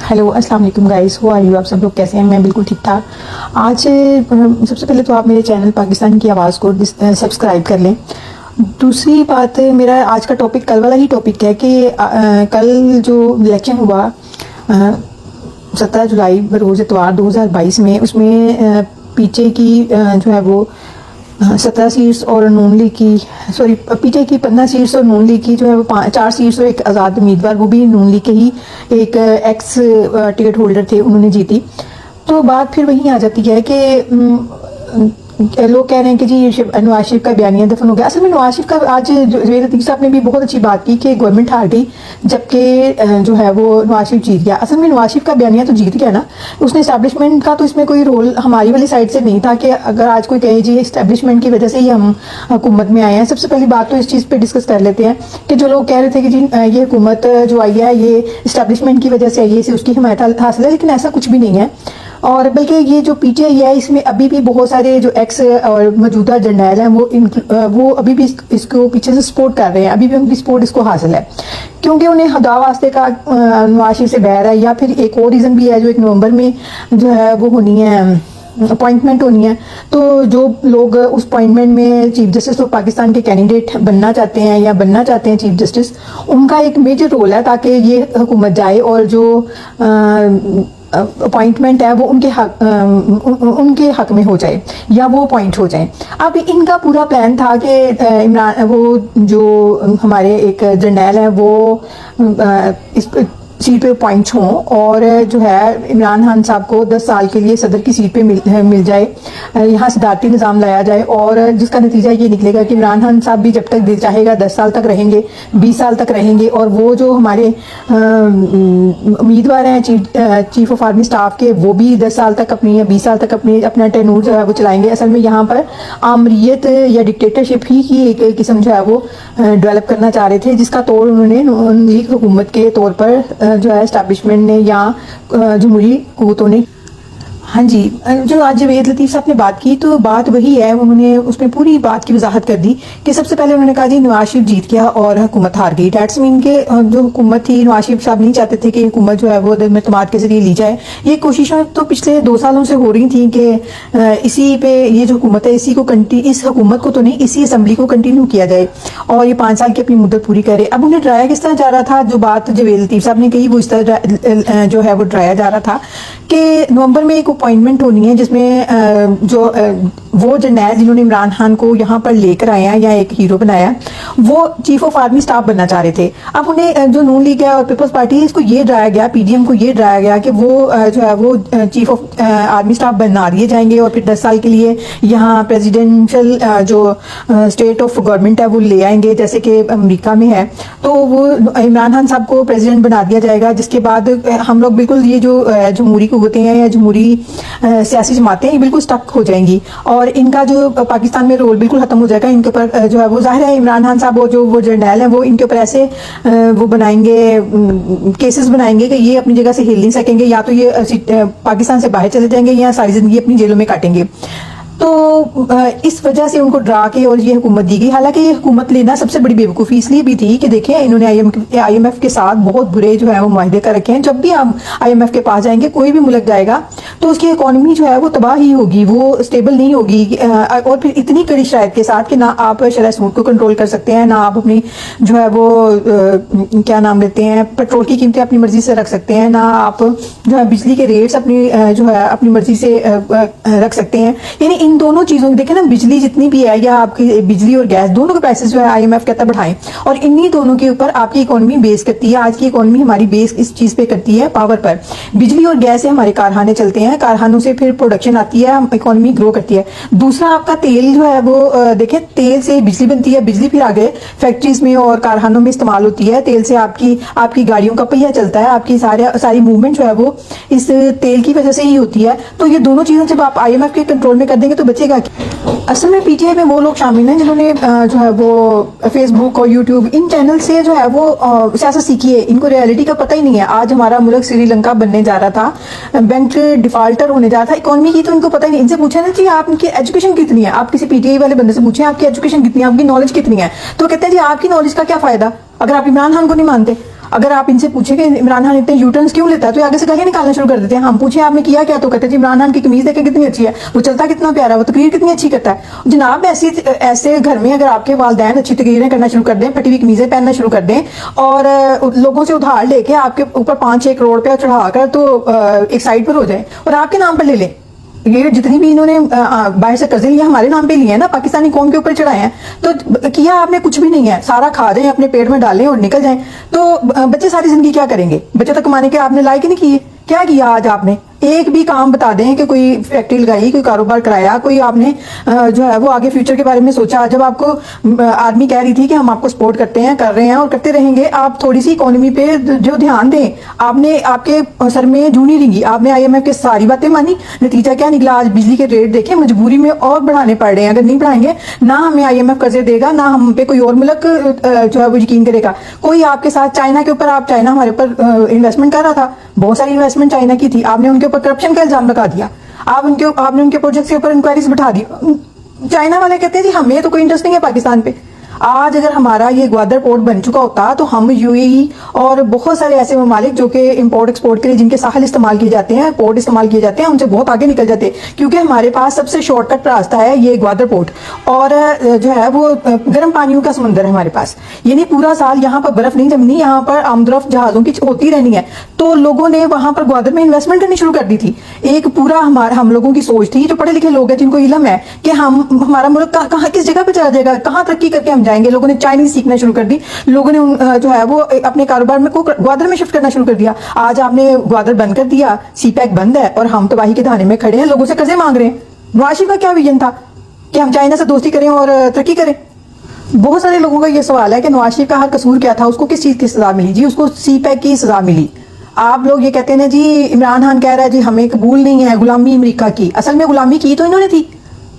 Hello अस्सलाम वालेकुम guys, हो आर यू? आप सब लोग कैसे हैं? मैं बिल्कुल ठीक ठाक। आज सबसे पहले तो आप मेरे चैनल पाकिस्तान की आवाज़ को सब्सक्राइब कर लें। दूसरी बात, मेरा आज का टॉपिक कल वाला ही टॉपिक है कि कल जो इलेक्शन हुआ 17 जुलाई रोज़ इतवार 2022 में, उसमें पीछे की जो है वो 17 सीट्स और नून लीग की, सॉरी पीछे की 15 सीट्स और नून लीग की जो है वो 4 सीट्स और एक आज़ाद उम्मीदवार, वो भी नून लीग के ही एक एक्स टिकट होल्डर थे, उन्होंने जीती। तो बात फिर वहीं आ जाती है कि लोग कह रहे हैं कि जी नवाज शरीफ का बयानिया दफन हो गया। असल में नवाज शरीफ का आज जवेद लतीफ़ साहब ने भी बहुत अच्छी बात की कि गवर्नमेंट हार गई जबकि जो है वो नवाज शरीफ जीत गया। असल में नवाज शरीफ का बयानिया तो जीत गया ना, उसने इस्टेब्लिशमेंट का तो इसमें कोई रोल हमारी वाली साइड से नहीं था कि अगर आज कोई कहे जी इस्टेब्लिशमेंट की वजह से ही हम हुकूमत में आए हैं। सबसे पहली बात तो इस चीज़ पर डिस्कस कर लेते हैं कि जो लोग कह रहे थे कि जी ये हुकूमत जो आई है ये इस्टेब्लिशमेंट की वजह से आई है, इसे उसकी हिमायत हासिल है, लेकिन ऐसा कुछ भी नहीं है। और बल्कि ये जो पीटीआई है इसमें अभी भी बहुत सारे जो एक्स और मौजूदा जर्नैल हैं वो अभी भी इसको पीछे से सपोर्ट कर रहे हैं, अभी भी उनकी सपोर्ट इसको हासिल है, क्योंकि उन्हें खुदा वास्ते का नवाज शरीफ से बैर है, या फिर एक और रीज़न भी है जो 1 नवंबर में जो है वो होनी है, अपॉइंटमेंट होनी है। तो जो लोग उस अपॉइंटमेंट में चीफ जस्टिस ऑफ पाकिस्तान के कैंडिडेट बनना चाहते हैं या बनना चाहते हैं चीफ जस्टिस, उनका एक मेजर रोल है ताकि ये हुकूमत जाए और जो अपॉइंटमेंट है वो उनके हक में हो जाए या वो अपॉइंट हो जाए। अब इनका पूरा प्लान था कि इमरान वो जो हमारे एक जर्नैल है वो इस सीट पे अपॉइंट हों और जो है इमरान खान साहब को 10 साल के लिए सदर की सीट पे मिल जाए, यहाँ सदारती निज़ाम लाया जाए, और जिसका नतीजा ये निकलेगा कि इमरान खान साहब भी जब तक दिल चाहेगा 10 साल तक रहेंगे, 20 साल तक रहेंगे, और वो जो हमारे उम्मीदवार हैं चीफ ऑफ आर्मी स्टाफ के, वो भी 10 साल तक अपनी या 20 साल तक अपना टेन्यूर जो है वो चलाएंगे। असल में यहाँ पर आमरीत या डिक्टेटरशिप ही की एक किस्म जो है वो डेवलप करना चाह रहे थे, जिसका तोड़ उन्होंने लीग हुकूमत के तौर पर जो है एस्टैब्लिशमेंट ने या जमहूरी कुव्वतों ने। हाँ जी, जो आज जवेद लतीफ़ साहब ने बात की तो बात वही है, उन्होंने उसमें पूरी बात की वजाहत कर दी कि सबसे पहले उन्होंने कहा जी नवाज शरीफ जीत गया और हुकूमत हार गई। डैट्स मीन के जो हुकूमत थी, नवाज शरीफ साहब नहीं चाहते थे कि हुकूमत जो है वो इत्मीनान के जरिए ली जाए। ये कोशिशें तो पिछले 2 सालों से हो रही थी कि इसी पे ये जो हुकूमत है इस हुकूमत को तो नहीं, इसी असम्बली को कंटिन्यू किया जाए और ये 5 साल की अपनी मुद्दत पूरी करे। अब उन्हें डराया किस तरह जा रहा था? जो बात जवेद लतीफ़ साहब ने कही वो इस तरह जो है वो डराया जा रहा था कि नवंबर में एक अपॉइंटमेंट होनी है जिसमें जो वो जर्नैल जिन्होंने इमरान खान को यहाँ पर लेकर आया या एक हीरो बनाया, वो चीफ ऑफ आर्मी स्टाफ बनना चाह रहे थे। अब उन्हें जो नून लीग है और पीपल्स पार्टी है, इसको ये डराया गया, पीडीएम को ये डराया गया कि वो जो है वो चीफ ऑफ आर्मी स्टाफ बना दिए जाएंगे और फिर 10 साल के लिए यहाँ प्रेसिडेंशियल जो स्टेट ऑफ गवर्नमेंट है वो ले आएंगे, जैसे कि अमेरिका में है। तो वो इमरान खान साहब को प्रेसिडेंट बना दिया जाएगा, जिसके बाद हम लोग बिल्कुल ये जो जमहूरी कुव्वतें हैं या जमहूरी सियासी जमातें ये बिल्कुल स्टक हो जाएंगी और इनका जो पाकिस्तान में रोल बिल्कुल खत्म हो जाएगा। इनके ऊपर जो है वो जाहिर है इमरान खान साहब वो जर्नैल है वो इनके ऊपर ऐसे वो बनाएंगे, केसेस बनाएंगे कि ये अपनी जगह से हिल नहीं सकेंगे, या तो ये पाकिस्तान से बाहर चले जाएंगे या सारी जिंदगी अपनी जेलों में काटेंगे। तो इस वजह से उनको डरा के और ये हुकूमत दी गई। हालांकि ये हुकूमत लेना सबसे बड़ी बेवकूफ़ी इसलिए भी थी कि देखिए इन्होंने IMF के साथ बहुत बुरे जो है वो मुआहदे कर रखे हैं। जब भी हम IMF के पास जाएंगे, कोई भी मुल्क जाएगा तो उसकी इकोनॉमी जो है वो तबाह ही होगी, वो स्टेबल नहीं होगी, और फिर इतनी कड़ी शराइत के साथ कि ना आप शरह सूद को कंट्रोल कर सकते हैं, ना आप अपनी जो है वो क्या नाम लेते हैं पेट्रोल की कीमतें अपनी मर्जी से रख सकते हैं, ना आप जो है बिजली के रेट्स अपनी जो है अपनी मर्जी से रख सकते हैं। यानी इन दोनों चीजों की देखें ना, बिजली जितनी भी है या आपकी बिजली और गैस दोनों के प्राइसेस जो है IMF कहता है बढ़ाएं, और इन्हीं दोनों के ऊपर आपकी इकोनॉमी बेस करती है। आज की इकोनॉमी हमारी बेस इस चीज पे करती है, पावर पर। बिजली और गैस से हमारे कारखाने चलते हैं, कारखानों से फिर प्रोडक्शन आती है, इकोनॉमी ग्रो करती है। दूसरा आपका तेल जो है वो देखें, तेल से बिजली बनती है, बिजली फिर आगे फैक्ट्रीज में और कारखानों में इस्तेमाल होती है। तेल से आपकी गाड़ियों का पहिया चलता है, आपकी सारी मूवमेंट जो है वो इस तेल की वजह से ही होती है। तो ये दोनों चीजें जब आप IMF के कंट्रोल में कर देंगे तो बचेगा। असल में पीटीआई में वो लोग शामिल हैं जिन्होंने जो है वो फेसबुक और यूट्यूब इन चैनल से जो है वो सियासत सीखी है, इनको रियलिटी का पता ही नहीं है। आज हमारा मुल्क श्रीलंका बनने जा रहा था, बैंक डिफॉल्टर होने जा रहा था, इकोनॉमी की तो इनको पता ही नहीं। इनसे पूछा ना कि आपकी एजुकेशन कितनी है, आप किसी पीटीआई वाले बंदे से पूछे आपकी एजुकेशन कितनी है, आपकी नॉलेज कितनी है, तो कहते हैं जी आपकी नॉलेज का क्या फायदा अगर आप इमरान खान को नहीं मानते। अगर आप इनसे पूछे कि इमरान खान इतने यूटर्न्स क्यों लेता है, तो आगे से गालियां निकालना शुरू कर देते हैं। हम पूछे आपने किया क्या, तो कहते हैं जी इमरान खान की कमीज देखें कितनी अच्छी है, वो चलता कितना प्यारा है, वो तकरीर कितनी अच्छी करता है। जनाब ऐसे घर में अगर आपके वालिदैन अच्छी तकरीरें करना शुरू कर दें, फटी हुई कमीजें पहनना शुरू कर दें और लोगों से उधार लेके आपके ऊपर 5-6 करोड़ रुपया चढ़ाकर तो एक साइड पर हो जाए और आपके नाम पर ले लें। ये जितनी भी इन्होंने बाहर से कर्जे लिए हमारे नाम पे लिए हैं ना, पाकिस्तानी कौम के ऊपर चढ़ाए हैं, तो किया आपने कुछ भी नहीं है, सारा खा जाए अपने पेट में डालें और निकल जाएं। तो बच्चे सारी जिंदगी क्या करेंगे, बच्चे तो कमाने के आपने लायक ही नहीं किए। क्या किया आज आपने, एक भी काम बता दें कि कोई फैक्ट्री लगाई, कोई कारोबार कराया, कोई आपने जो है वो आगे फ्यूचर के बारे में सोचा। जब आपको आर्मी कह रही थी कि हम आपको सपोर्ट करते हैं, कर रहे हैं और करते रहेंगे, आप थोड़ी सी इकोनॉमी पे जो ध्यान दें। आपने आपके सर में जूं नहीं रिंगी, आपने IMF की सारी बातें मानी, नतीजा क्या निकला, आज बिजली के रेट देखें, मजबूरी में और बढ़ाने पड़ रहे हैं। अगर नहीं बढ़ाएंगे ना हमें IMF कर्जे देगा, ना हम पे कोई और मुल्क जो है वो यकीन करेगा। कोई आपके साथ चाइना के ऊपर, आप चाइना हमारे ऊपर इन्वेस्टमेंट कर रहा था, बहुत सारी इन्वेस्टमेंट चाइना की थी, आपने उनके ऊपर करप्शन का इल्जाम लगा दिया, आपने उनके प्रोजेक्ट के ऊपर इंक्वायरीज बिठा दी। चाइना वाले कहते हैं जी हमें तो कोई इंटरेस्ट नहीं है पाकिस्तान पे। आज अगर हमारा ये ग्वादर पोर्ट बन चुका होता तो हम UAE और बहुत सारे ऐसे ममालिक जो कि इंपोर्ट एक्सपोर्ट के लिए जिनके साहल इस्तेमाल किए जाते हैं, पोर्ट इस्तेमाल किए जाते हैं, उनसे बहुत आगे निकल जाते, क्योंकि हमारे पास सबसे शॉर्टकट रास्ता है ये ग्वादर पोर्ट और जो है वो गर्म पानियों का समंदर है हमारे पास। यानी पूरा साल यहाँ पर बर्फ नहीं जमनी, यहाँ पर आमदरफ जहाजों की होती रहनी है। तो लोगों ने वहां पर ग्वादर में इन्वेस्टमेंट करनी शुरू कर दी थी। एक पूरा हम लोगों की सोच थी, जो पढ़े लिखे लोग हैं जिनको इल्म है कि हमारा मुल्क कहाँ किस जगह पे चला जाएगा, कहाँ तरक्की करके हम जाएंगे। लोगों ने चाइनीज सीखना शुरू कर दी, लोगों ने जो है वो अपने कारोबार में को ग्वादर में शिफ्ट करना शुरू कर दिया। आज आपने ग्वादर बंद कर दिया, CPEC बंद है और हम तबाही के धाने में खड़े हैं, लोगों से कर्जे मांग रहे हैं। नवाज शरीफ का क्या विजन था कि हम चाइना से दोस्ती करें और तरक्की करें। बहुत सारे लोगों का ये सवाल है कि नवाज शरीफ का हर कसूर क्या था, उसको किस चीज की सजा मिली जी, उसको CPEC की सजा मिली। आप लोग ये कहते हैं ना जी इमरान खान कह रहा है जी हमें कबूल नहीं है गुलामी अमेरिका की। असल में गुलामी की तो इन्होंने थी,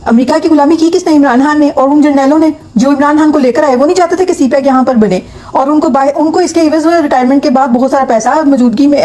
अमेरिका की गुलामी की किसने, इमरान खान ने और उन जर्नैलों ने जो इमरान खान को लेकर आए। वो नहीं चाहते थे कि CPEC यहाँ पर बने और उनको इसके एवज में रिटायरमेंट के बाद बहुत सारा पैसा मौजूदगी में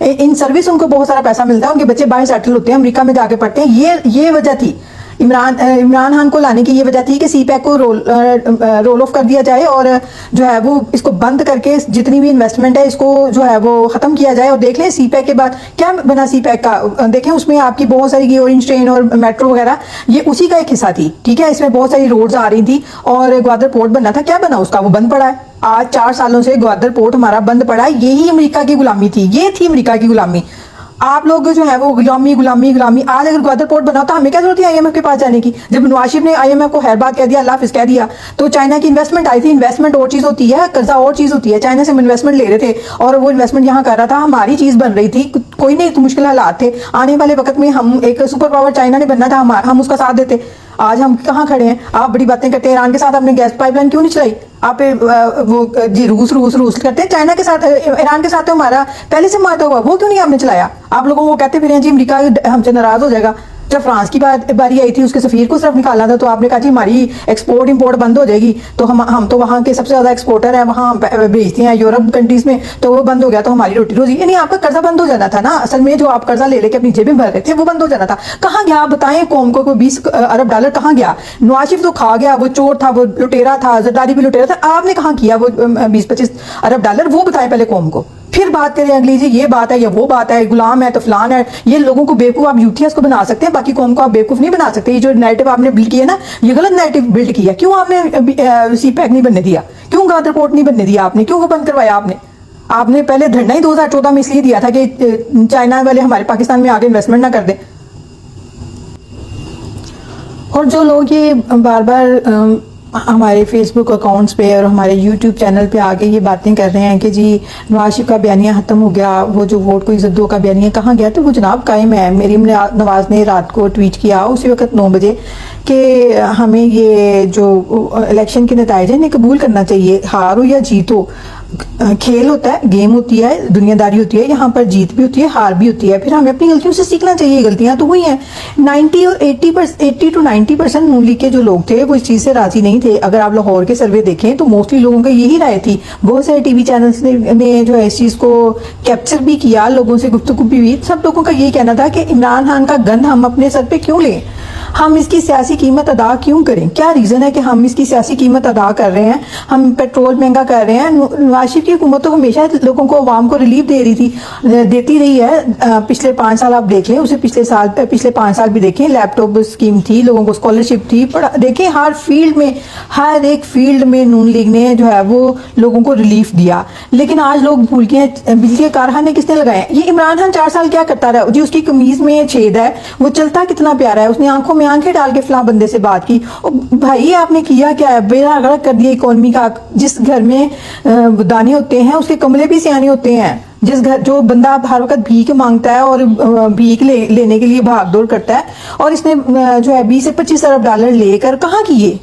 इन सर्विस उनको बहुत सारा पैसा मिलता है, उनके बच्चे बाहर सेटल होते हैं, अमेरिका में जाके पढ़ते हैं। ये वजह थी इमरान खान को लाने की, ये वजह थी कि CPEC को रोल ऑफ कर दिया जाए और जो है वो इसको बंद करके जितनी भी इन्वेस्टमेंट है इसको जो है वो खत्म किया जाए। और देख लें CPEC के बाद क्या बना CPEC का, देखें उसमें आपकी बहुत सारी ऑरेंज ट्रेन और मेट्रो वगैरह ये उसी का एक हिस्सा थी, ठीक है। इसमें बहुत सारी रोड्स आ रही थी और ग्वादर पोर्ट बनना था, क्या बना उसका, वो बंद पड़ा है। आज 4 सालों से ग्वादर पोर्ट हमारा बंद पड़ा है। यही अमेरिका की गुलामी थी, ये थी अमेरिका की गुलामी। आप लोग जो है वो गुलामी गुलामी गुलामी। आज अगर ग्वादर पोर्ट बना तो हमें क्या जरूरत है IMF के पास जाने की। जब नवाज शरीफ ने IMF को खैर बात कह दिया, अल्लाह हाफिज कह दिया, तो चाइना की इन्वेस्टमेंट आई थी। इन्वेस्टमेंट और चीज होती है, कर्जा और चीज होती है। चाइना से हम इन्वेस्टमेंट ले रहे थे और वो इन्वेस्टमेंट यहाँ कर रहा था, हमारी चीज बन रही थी, कोई नहीं, तो मुश्किल हालात थे। आने वाले वक्त में हम एक सुपर पावर चाइना ने बनना था, हम उसका साथ देते। आज हम कहाँ खड़े हैं, आप बड़ी बातें करते हैं। ईरान के साथ आपने गैस पाइपलाइन क्यों नहीं चलाई, आप वो जी रूस करते हैं। चाइना के साथ, ईरान के साथ तो हमारा पहले से माता हुआ, वो क्यों नहीं आपने चलाया। आप लोगों को कहते फिर जी अमेरिका हमसे नाराज हो जाएगा। जब फ्रांस की बारी आई थी, उसके सफीर को सिर्फ निकालना था, तो आपने कहा जी हमारी एक्सपोर्ट इंपोर्ट बंद हो जाएगी, तो हम तो वहाँ के सबसे ज्यादा एक्सपोर्टर हैं, वहाँ भेजते हैं यूरोप कंट्रीज में, तो वो बंद हो गया तो हमारी रोटी रोजी। यानी आपका कर्जा बंद हो जाना था ना। असल में जो आप कर्जा ले लेके अपनी जेबें भर रहे थे वो बंद हो जाना था। कहाँ गया बताएं कौम को, 20 अरब डॉलर कहाँ गया। नवाज शरीफ तो खा गया, वो चोर था, वो लुटेरा था, जरदारी भी लुटेरा था। आपने कहाँ किया वो 20-25 अरब डॉलर, वो बताएं पहले कौम को, फिर बात करें अगली जी ये बात है या वो बात है, गुलाम है तो फलान है। ये लोगों को बेवकूफ, आप यूथियास को बना सकते हैं, बाकी कौम को आप बेवकूफ नहीं बना सकते। ये जो नैरेटिव आपने बिल्ड किया ना, ये गलत नैरेटिव बिल्ड किया। क्यों आपने CPEC नहीं बनने दिया, क्यों ग्वादर पोर्ट नहीं बनने दिया आपने, क्यों वो बंद करवाया आपने पहले धरना ही 2014 में इसलिए दिया था कि चाइना वाले हमारे पाकिस्तान में आगे इन्वेस्टमेंट ना कर दे। और जो लोग ये बार बार हमारे फेसबुक अकाउंट्स पे और हमारे यूट्यूब चैनल पे आके ये बातें कर रहे हैं कि जी नवाज शरीफ का बयानिया खत्म हो गया, वो जो वोट को इज्जत दो का बयानिया कहाँ गया, तो वो जनाब कायम है। मरीम नवाज ने रात को ट्वीट किया उसी वक्त 9 बजे कि हमें ये जो इलेक्शन के नतीजे इन्हें कबूल करना चाहिए, हारो या जीतो, खेल होता है, गेम होती है, दुनियादारी होती है, यहाँ पर जीत भी होती है, हार भी होती है। फिर हमें अपनी गलतियों से सीखना चाहिए। गलतियां तो हुई हैं। 80 to 90% नून लीग के जो लोग थे वो इस चीज से राजी नहीं थे। अगर आप लाहौर के सर्वे देखें तो मोस्टली लोगों का यही राय थी। बहुत सारे टीवी चैनल्स ने जो है इस चीज को कैप्चर भी किया, लोगों से गुफ्तगू भी हुई। सब लोगों का यही कहना था कि इमरान खान का गन हम अपने सर पे क्यों लें, हम इसकी सियासी कीमत अदा क्यों करें, क्या रीजन है कि हम इसकी सियासी कीमत अदा कर रहे हैं। हम पेट्रोल महंगा कर रहे हैं, नवाज शरीफ की हुकूमत तो हमेशा लोगों को, आवाम को रिलीफ दे रही थी, देती रही है। पिछले 5 साल आप देख लें, उसे पिछले 5 साल भी देखें, लैपटॉप स्कीम थी, लोगों को स्कॉलरशिप थी, देखें हर फील्ड में, हर एक फील्ड में नून लीग ने जो है वो लोगों को रिलीफ दिया। लेकिन आज लोग भूल गए बिजली के कारखाने किसने लगाए? ये इमरान खान 4 साल क्या करता रहा जी? उसकी कमीज में छेद है, वो चलता कितना प्यारा है, उसने आंखों में आंखें डाल के फलां बंदे से बात की। भाई आपने किया क्या है? बेड़ा गर्क कर दिया इकोनॉमी का। जिस घर में दाने होते हैं उसके कमले भी सियाने होते हैं। जिस घर, जो बंदा हर वक्त भीख मांगता है और भीख लेने के लिए भाग दौड़ करता है, और इसने जो है 20 से 25 अरब डॉलर लेकर कहाँ किए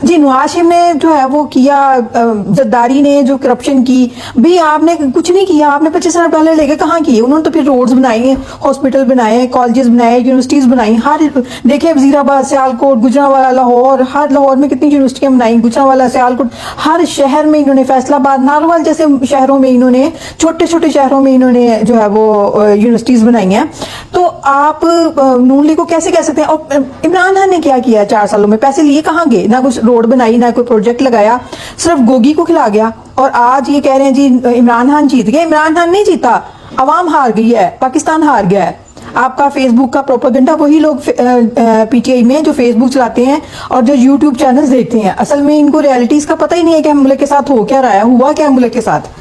जी? नवाज शरीफ ने जो है वो किया, जरदारी ने जो करप्शन की, भी आपने कुछ नहीं किया। आपने 25 अरब डॉलर लेके कहाँ किए? उन्होंने तो फिर रोड्स बनाए, हॉस्पिटल बनाए, कॉलेजेस बनाए, यूनिवर्सिटीज बनाई। हर देखिए वजीराबाद, सियालकोट, गुजरांवाला, लाहौर, हर लाहौर में कितनी यूनिवर्सिटियां बनाई, गुजरांवाला, सियालकोट, हर शहर में इन्होंने, फैसलाबाद, नारवल जैसे शहरों में इन्होंने, छोटे छोटे शहरों में इन्होंने जो है वो यूनिवर्सिटीज बनाई हैं। तो आप नून लीग को कैसे कह सकते हैं? और इमरान खान ने क्या किया 4 सालों में? पैसे लिए कहाँ गए? ना कुछ रोड बनाई, ना कोई प्रोजेक्ट लगाया, सिर्फ गोगी को खिला गया। और आज ये कह रहे हैं जी इमरान खान जीत गया। इमरान खान नहीं जीता, अवाम हार गई है, पाकिस्तान हार गया है। आपका फेसबुक का प्रोपेगेंडा वही लोग पीटीआई में जो फेसबुक चलाते हैं और जो यूट्यूब चैनल्स देखते हैं, असल में इनको रियलिटीज का पता ही नहीं है कि मुल्क के साथ हो क्या रहा है, हुआ क्या मुल्क के साथ।